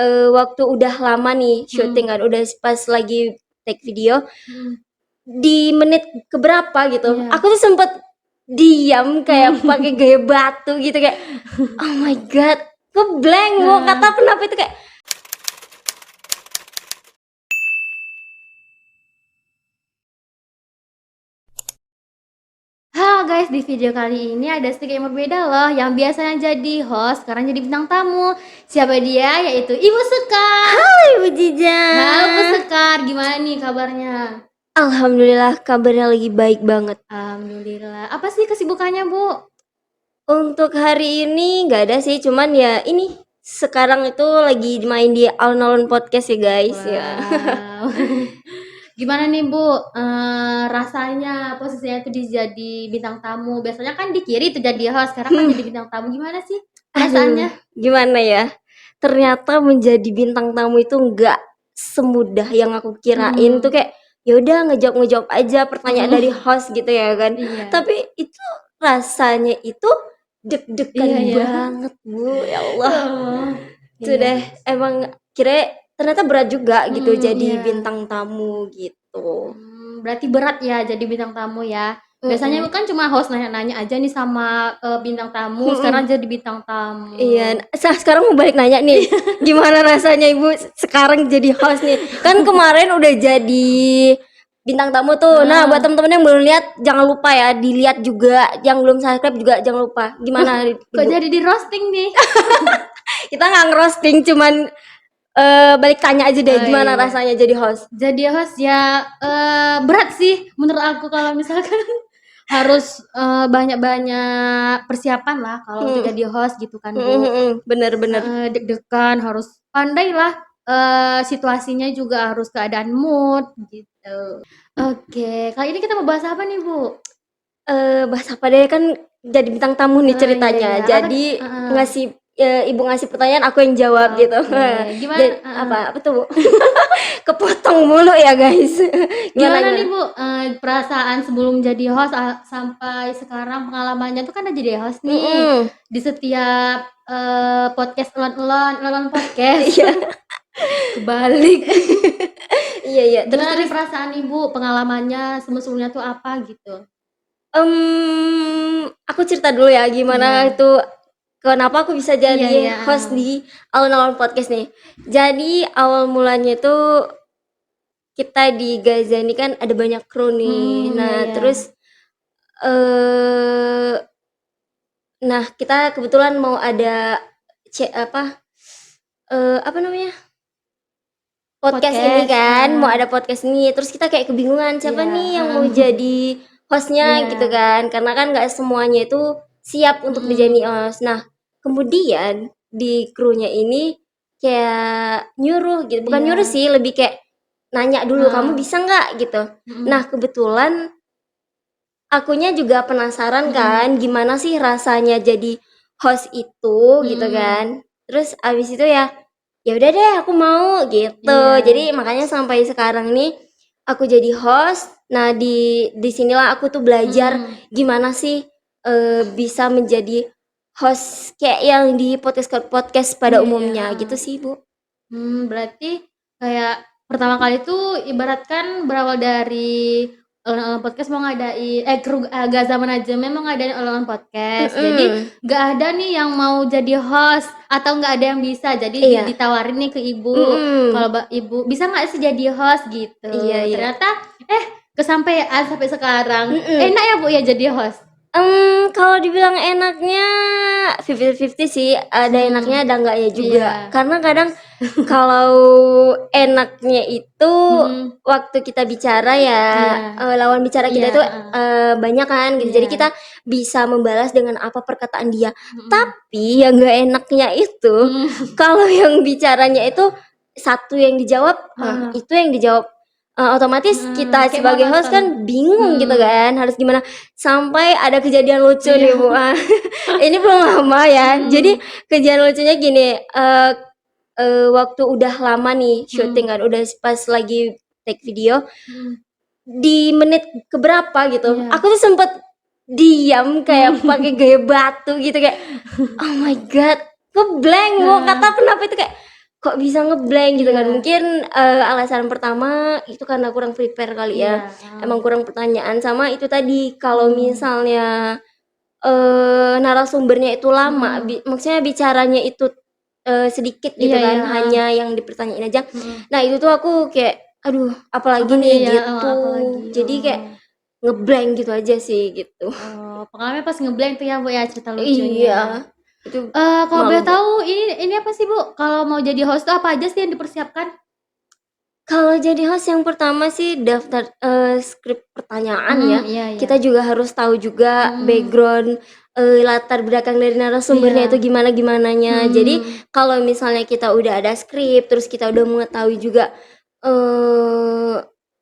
waktu udah lama nih syuting kan, udah pas lagi take video, di menit keberapa gitu, Iya. aku tuh sempet diam kayak pakai gaya batu gitu kayak, oh my god, blank mau kata kenapa itu kayak. Halo guys, di video kali ini ada sedikit yang berbeda loh. Yang biasanya jadi host, sekarang jadi bintang tamu. Siapa dia? Yaitu Ibu Sekar. Halo Ibu Jija. Halo Bu Sekar, gimana nih kabarnya? Alhamdulillah kabarnya lagi baik banget. Alhamdulillah. Apa sih kesibukannya Bu? Untuk hari ini nggak ada sih, cuman ya ini sekarang itu lagi main di Alun-Alun Podcast ya guys. Ya. Wow. Gimana nih Bu, rasanya posisinya itu jadi bintang tamu? Biasanya kan di kiri itu jadi host, sekarang kan jadi bintang tamu. Gimana sih perasaannya? Gimana ya? Ternyata menjadi bintang tamu itu nggak semudah yang aku kirain. Tuh kayak ya udah ngejawab aja pertanyaan dari host gitu ya kan. Iya. Tapi itu rasanya itu deg-degan Iya. banget Bu, ya Allah. Itu Iya. deh emang kira ternyata berat juga gitu jadi Iya. bintang tamu gitu. Berarti berat ya jadi bintang tamu ya. Biasanya kan cuma host nanya-nanya aja nih sama bintang tamu, sekarang jadi bintang tamu. Iya, sekarang mau balik nanya nih, gimana rasanya Ibu sekarang jadi host nih? Kan kemarin udah jadi bintang tamu tuh. Nah, buat temen-temen yang belum lihat, jangan lupa ya dilihat juga. Yang belum subscribe juga jangan lupa. Gimana Ibu? Kok jadi di roasting nih? Kita nggak ngerosting, cuman balik tanya aja deh, gimana rasanya jadi host? Jadi host ya berat sih menurut aku kalau misalkan harus banyak-banyak persiapan lah kalau untuk jadi host gitu kan Bu. Bener. Deg-degan, harus pandai lah situasinya juga harus keadaan mood gitu. Oke, kali ini kita mau bahas apa nih Bu? Bahas apa deh, kan jadi bintang tamu nih ceritanya. Iya. Jadi Ibu ngasih pertanyaan, aku yang jawab gitu. Gimana? Apa tuh Bu? Kepotong mulu ya guys. Gimana nih Bu, perasaan sebelum jadi host sampai sekarang pengalamannya tuh kan udah jadi host nih di setiap podcast elon podcast. Iya. Kebalik. Iya. Gimana nih perasaan Ibu, pengalamannya sebelumnya tuh apa gitu? Aku cerita dulu ya gimana itu kenapa aku bisa jadi host di Alun-Alun Podcast nih. Jadi awal mulanya tuh kita di Gaza ini kan ada banyak kru nih. Terus nah kita kebetulan mau ada apa namanya? Podcast ini kan, mau ada podcast ini. Terus kita kayak kebingungan siapa nih yang mau jadi hostnya gitu kan, karena kan nggak semuanya itu siap untuk dijadi host. Nah kemudian di krunya ini kayak nyuruh gitu, bukan nyuruh sih, lebih kayak nanya dulu kamu bisa nggak gitu. Nah kebetulan akunya juga penasaran kan gimana sih rasanya jadi host itu gitu kan. Terus abis itu ya udah deh aku mau gitu. Jadi makanya sampai sekarang nih aku jadi host. Nah di sinilah aku tuh belajar gimana sih bisa menjadi host kayak yang di podcast pada umumnya gitu sih Bu. Berarti kayak pertama kali tuh ibaratkan berawal dari Alun-Alun Podcast mau ngadain kru Gaza Manajemen mau ngadain Alun-Alun Podcast. Jadi nggak ada nih yang mau jadi host atau nggak ada yang bisa. Jadi ditawarin nih ke Ibu, kalau Ibu bisa nggak sih jadi host gitu. Ternyata kesampaian sampai sekarang. Enak ya Bu ya jadi host? Kalau dibilang enaknya 50-50 sih, ada enaknya ada enggaknya juga. Karena kadang kalau enaknya itu waktu kita bicara ya lawan bicara kita itu banyak kan gitu. Jadi kita bisa membalas dengan apa perkataan dia. Tapi yang enggak enaknya itu kalau yang bicaranya itu satu yang dijawab, itu yang dijawab otomatis kita sebagai host kan bingung gitu kan harus gimana. Sampai ada kejadian lucu nih Bu. Ini belum lama ya. Jadi kejadian lucunya gini, waktu udah lama nih syuting kan, udah pas lagi take video, di menit keberapa gitu, aku tuh sempet diam kayak pakai gaya batu gitu kayak, oh my god, blank mau kata kenapa itu kayak, kok bisa ngeblank gitu kan. Iya. Mungkin alasan pertama itu karena kurang prepare kali ya. Iya, Emang kurang pertanyaan, sama itu tadi kalau misalnya narasumbernya itu lama, maksudnya bicaranya itu sedikit gitu Iya kan, iya, hanya yang dipertanyain aja. mhm. Nah, itu tuh aku kayak, aduh apalagi Apa nih? nih Iya, gitu. apalagi? Jadi kayak ngeblank gitu aja sih gitu. Oh, pengalamannya pas ngeblank tuh ya, Bu, ya, cerita Iya, lucunya. itu Kalau malu boleh banget. tahu ini apa sih, Bu, kalau mau jadi host tuh apa aja sih yang dipersiapkan? Kalau jadi host yang pertama sih daftar skrip pertanyaan ya. Iya iya. Kita juga harus tahu juga background, latar belakang dari narasumbernya itu Iya. gimana-gimananya. Jadi kalau misalnya kita udah ada skrip, terus kita udah mengetahui juga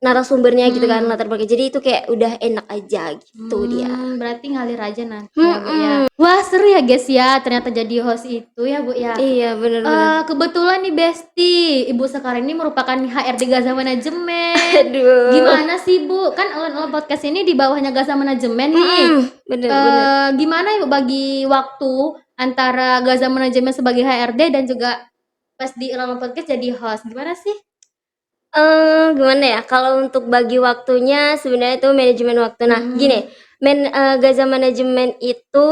narasumbernya gitu kan, latar belakang. Jadi itu kayak udah enak aja gitu dia. Berarti ngalir aja nanti ya, Bu, ya. Wah, seru ya, guys, ya, ternyata jadi host itu ya, Bu, ya. Iya, bener. Kebetulan nih Besti, Ibu sekarang ini merupakan HRD Gaza Manajemen. Aduh. Gimana sih, Bu? Kan Alon Podcast ini di bawahnya Gaza Manajemen nih. Bener. Gimana Ibu bagi waktu antara Gaza Manajemen sebagai HRD dan juga pas di Alon Podcast jadi host, gimana sih? Gimana ya, kalau untuk bagi waktunya sebenarnya itu manajemen waktu. Nah, gini, Gaza Manajemen itu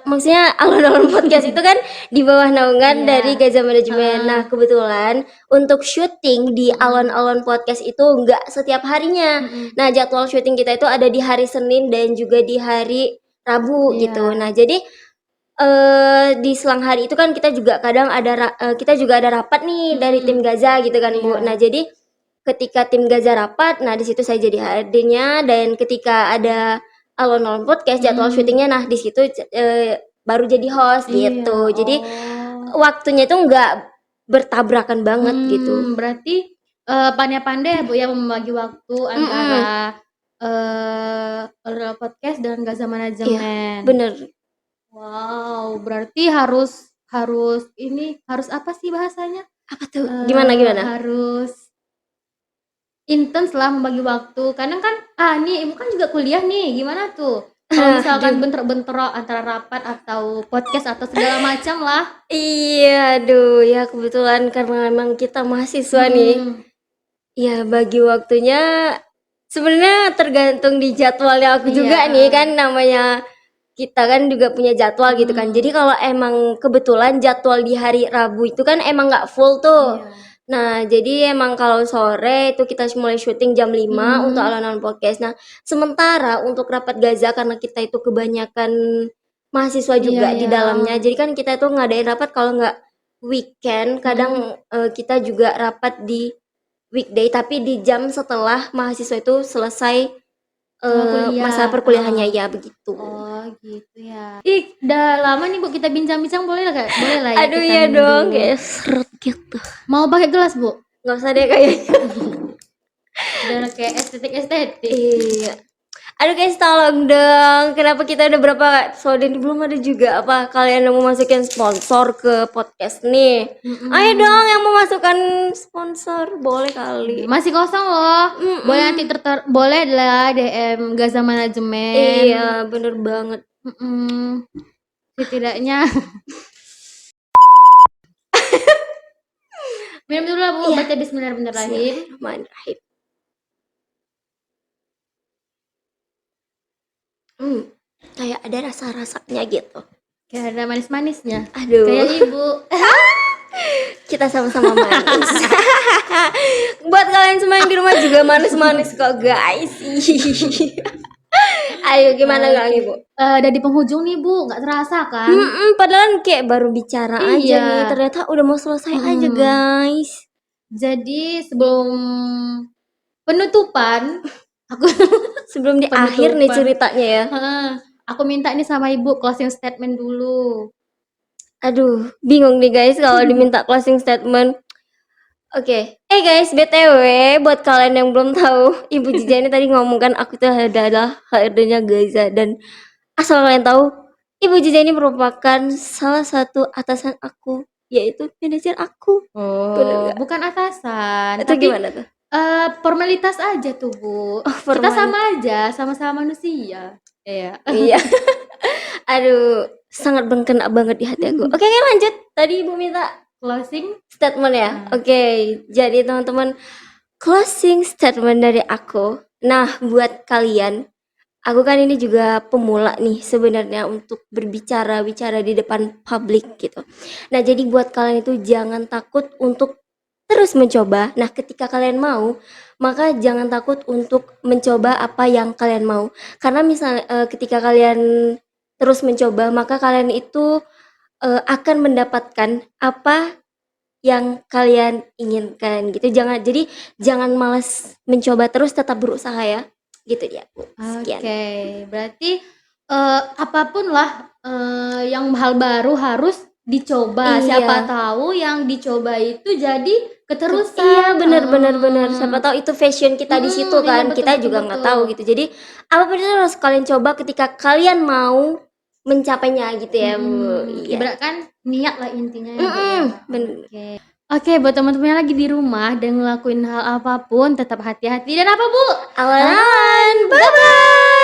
maksudnya Alon-Alon Podcast itu kan di bawah naungan dari Gaza Manajemen. Nah, kebetulan untuk syuting di Alon-Alon Podcast itu nggak setiap harinya. Nah, jadwal syuting kita itu ada di hari Senin dan juga di hari Rabu gitu. Nah, jadi di selang hari itu kan kita juga kadang ada kita juga ada rapat nih dari tim Gaza gitu kan, Bu. Nah, jadi ketika tim Gaza rapat, nah di situ saya jadi HRD-nya, dan ketika ada Alon-Alon Podcast jadwal syutingnya, nah di situ baru jadi host gitu. Jadi waktunya itu nggak bertabrakan banget gitu. Berarti pandai-pandai ya, Bu, ya, membagi waktu antara Alon Podcast dan Gaza Iya, Manajemen. bener. Wow, berarti harus apa sih bahasanya? Apa tuh? Gimana? Harus intens lah membagi waktu. Kadang kan, nih Ibu kan juga kuliah nih, gimana tuh? Kalau misalkan bentrok-bentrok antara rapat atau podcast atau segala macam lah. Iya, aduh, ya kebetulan karena memang kita mahasiswa nih. Ya bagi waktunya sebenarnya tergantung di jadwalnya aku juga nih kan, namanya kita kan juga punya jadwal gitu kan. Jadi kalau emang kebetulan jadwal di hari Rabu itu kan emang nggak full tuh. Nah, jadi emang kalau sore itu kita mulai syuting jam 5 untuk Alon-Alon Podcast. Nah, sementara untuk rapat Gaza karena kita itu kebanyakan mahasiswa juga di dalamnya. Jadi kan kita itu ngadain rapat kalau nggak weekend, kadang kita juga rapat di weekday tapi di jam setelah mahasiswa itu selesai masa perkuliahannya, ya begitu. Oh, gitu ya. Ih, udah lama nih, Bu, kita bincang-bincang, boleh lah ya Aduh, kita iya minum dong, dulu. kayak seret gitu. Mau pakai gelas, Bu? Nggak usah deh kayaknya. Udah kayak estetik. Iya. Aduh guys, tolong dong, kenapa kita udah berapa episode ini belum ada juga apa kalian yang mau masukin sponsor ke podcast nih? Ayo dong yang mau masukkan sponsor, boleh kali. Masih kosong loh. Boleh nanti boleh lah DM Gaza Manajemen. Iya, bener banget. Setidaknya minum dulu lah, Bu. Baca Bismillahirrahmanirrahim. Bismillahirrahmanirrahim. Kayak ada rasa-rasanya gitu. Kayak ada manis-manisnya. Aduh. Kayak Ibu. Kita sama-sama manis. Buat kalian semua yang di rumah juga manis-manis kok, guys. Ayo, gimana nggak Ibu? Udah di penghujung nih, Bu. Nggak terasa kan? Padahal kayak baru bicara aja nih, ternyata udah mau selesai aja, guys. Jadi sebelum penutupan, sebelum di akhir nih ceritanya ya. Aku minta nih sama Ibu closing statement dulu. Aduh, bingung nih guys kalau diminta closing statement. Oke. Guys, BTW buat kalian yang belum tahu, Ibu Jija ini tadi ngomong kan aku tuh adalah HRD-nya Gaza, dan asal kalian tahu, Ibu Jija ini merupakan salah satu atasan aku, yaitu manajer aku. Oh, bukan atasan. Itu tapi gimana tuh? Formalitas aja tuh, Bu. Kita sama aja, sama-sama manusia. Iya. Aduh, sangat berkena banget di hati aku. Oke, lanjut. Tadi Ibu minta closing statement ya? Oke, jadi teman-teman, closing statement dari aku. Nah, buat kalian, aku kan ini juga pemula nih sebenarnya untuk bicara di depan publik gitu. Nah, jadi buat kalian itu jangan takut untuk terus mencoba. Nah, ketika kalian mau, maka jangan takut untuk mencoba apa yang kalian mau. Karena misalnya ketika kalian terus mencoba, maka kalian itu akan mendapatkan apa yang kalian inginkan gitu. Jangan malas mencoba, terus tetap berusaha ya. Gitu dia, Bu. Sekian. Oke, berarti apapun lah yang hal baru harus dicoba. Siapa Iya. tahu yang dicoba itu jadi Iya, keterusan. benar. Siapa tahu itu passion kita di situ Iya, kan. betul Kita betul juga nggak tahu betul. gitu. Jadi apapun itu harus kalian coba ketika kalian mau mencapainya gitu ya, Bu. Iya. Ibarat kan niat lah intinya ya, Bu, ya. Bener. Oke. Oke, buat teman-teman yang lagi di rumah dan ngelakuin hal apapun tetap hati-hati dan apa, Bu? Awan-awan. Bye bye.